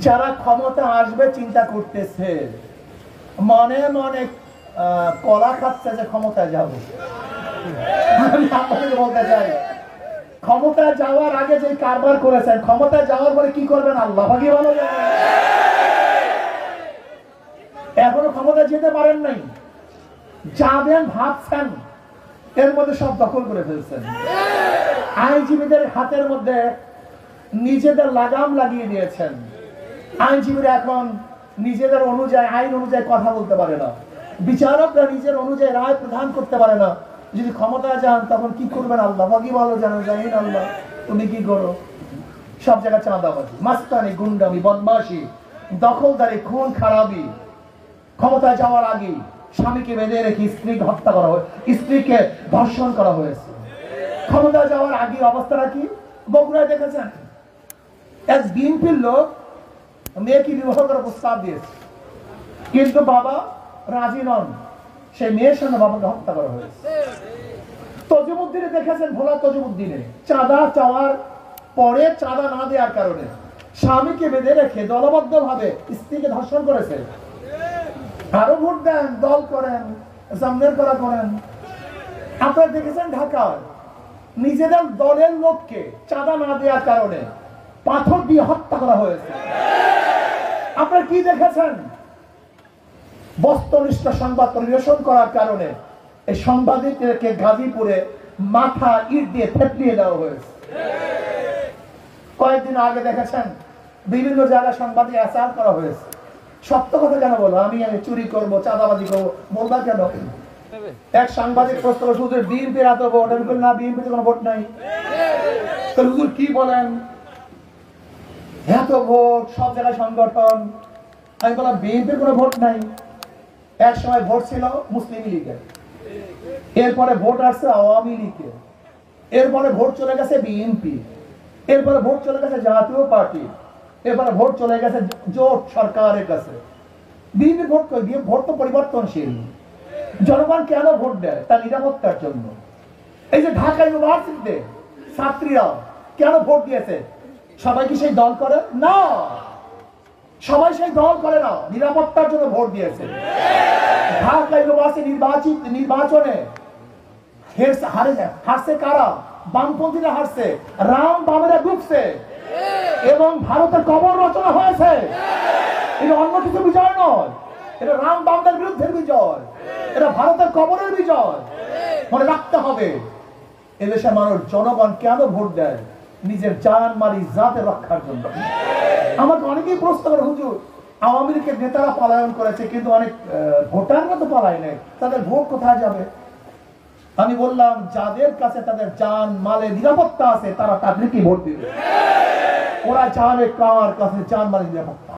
যারা ক্ষমতা আসবে চিন্তা করতেছে, মনে মনে কলা খাচ্ছে যে ক্ষমতায় যাব। আমি আপনাদের বলতে চাই, ক্ষমতায় যাওয়ার আগে যে কারবার করেছেন, ক্ষমতায় যাওয়ার পরে কি করবেন আল্লাহ ভাগি ভালো জানেন। এখনো ক্ষমতায় যেতে পারেন নাই, যাবেন ভাবছেন, এর মধ্যে সব দখল করে ফেলছেন। আইনজীবীদের হাতের মধ্যে নিজেদের লাগাম লাগিয়ে দিয়েছেন। আইনজীবীরা এখন নিজেদের অনুযায়ী, আইন অনুযায়ী কথা বলতে পারে না। বিচারকরা নিজের অনুযায়ী রায় প্রদান করতে পারে না। যদি ক্ষমতায় যান তখন কি করবেন আল্লাহ ভাগি ভালো জানেন। জানেন আল্লাহ তুমি কি করো। সব জায়গায় চাঁদাবাজি, মাস্তানি, গুন্ডামি, বদমাশি, দখলদারি, খুন খারাপি। ক্ষমতায় যাওয়ার আগে স্বামীকে বেঁধে রেখে স্ত্রীকে হত্যা করা হয়, স্ত্রীকে ধর্ষণ করা হয়েছে। ক্ষমতায় যাওয়ার আগে অবস্থাটা কি? বগুড়ায় দেখেছেন, এক বিএনপির লোক মেয়েকে বিবাহ করার প্রস্তাব দিয়েছে, কিন্তু বাবা রাজি নন। সেই মেয়ের সঙ্গে বাবাকে হত্যা করা হয়েছে। তজিমুদ্দিনে দেখেছেন, ভোলা তজিমুদ্দিনে চাঁদা চাওয়ার পরে চাঁদা না দেওয়ার কারণে স্বামীকে বেঁধে রেখে দলবদ্ধ ভাবে স্ত্রীকে ধর্ষণ করেছে। আরো ভোট দেন, দল করেন, জামনের করা করেন। আপনারা দেখেছেন ঢাকায় নিজেদের দলের লোককে চাঁদা না দেওয়ার কারণে পাথর দিয়ে হত্যা করা হয়েছে। আপনারা কি দেখেছেন? বস্তুনিষ্ঠ সংবাদ পরিবেশন করার কারণে এই সাংবাদিককে গাজীপুরে মাথা ইট দিয়ে থেতলিয়ে দেওয়া হয়েছে। কয়েকদিন আগে দেখেছেন বিভিন্ন জায়গায় সাংবাদিক অ্যাসার করা হয়েছে। সত্য কথা কেন বলো? আমি চুরি করবো, চাঁদাবাজি করবো বলবা কেন? এক সাংবাদিক প্রশ্ন করে, হুজুর বিএনপির এত ভোট। আমি বলি না, বিএনপিতে কোনো ভোট নাই। তো হুজুর কি বলেন? এত ভোট, সব জায়গায় সংগঠন। আমি বললাম বিএনপির কোনো ভোট নাই। এক সময় ভোট ছিল মুসলিম লীগের, এরপরে ভোট আসছে আওয়ামী লীগের, এরপরে ভোট চলে গেছে বিএনপি, এরপরে ভোট চলে গেছে জাতীয় পার্টি, এরপরে ভোট চলে গেছে জোট সরকারের কাছে। বিএনপি ভোট করে দিয়ে, ভোট তো পরিবর্তনশীল। জনগণ কেন ভোট দেয়? তার নিরাপত্তার জন্য। এই যে ঢাকা ইউনিভার্সিটিতে ছাত্রীরা কেন ভোট দিয়েছে? সবাই কি সেই দল করে? না, সবাই সেই দল করে না, নিরাপত্তার জন্য ভোট দিয়েছে। ঢাকা ইউনিভার্সিটি নির্বাচনে হারছে কারা? বামপন্থীরা হারছে, রাম বামেরা ডুবছে এবং ভারতের কবর রচনা হয়েছে। এটা অন্য কিছু বিজয় নয়, এটা রাম বামদের বিরুদ্ধের বিজয়, এটা ভারতের কবরের বিজয়। মনে রাখতে হবে, এদেশের মানুষ, জনগণ কেন ভোট দেয়? নিজের জান মাল ইজ্জতের রক্ষার জন্য। আমাকে অনেকেই প্রশ্ন করে, হুজুর আওয়ামী লীগের নেতারা পলায়ন করেছে, কিন্তু অনেক ভোটাররা তো পলায় নেই, তাদের ভোট কোথায় যাবে? আমি বললাম, যাদের কাছে তাদের জান মালে নিরাপত্তা আছে তারা তাদেরকে ভোট দিবে। ওরা জানে কার কাছে জান মালে নিরাপত্তা।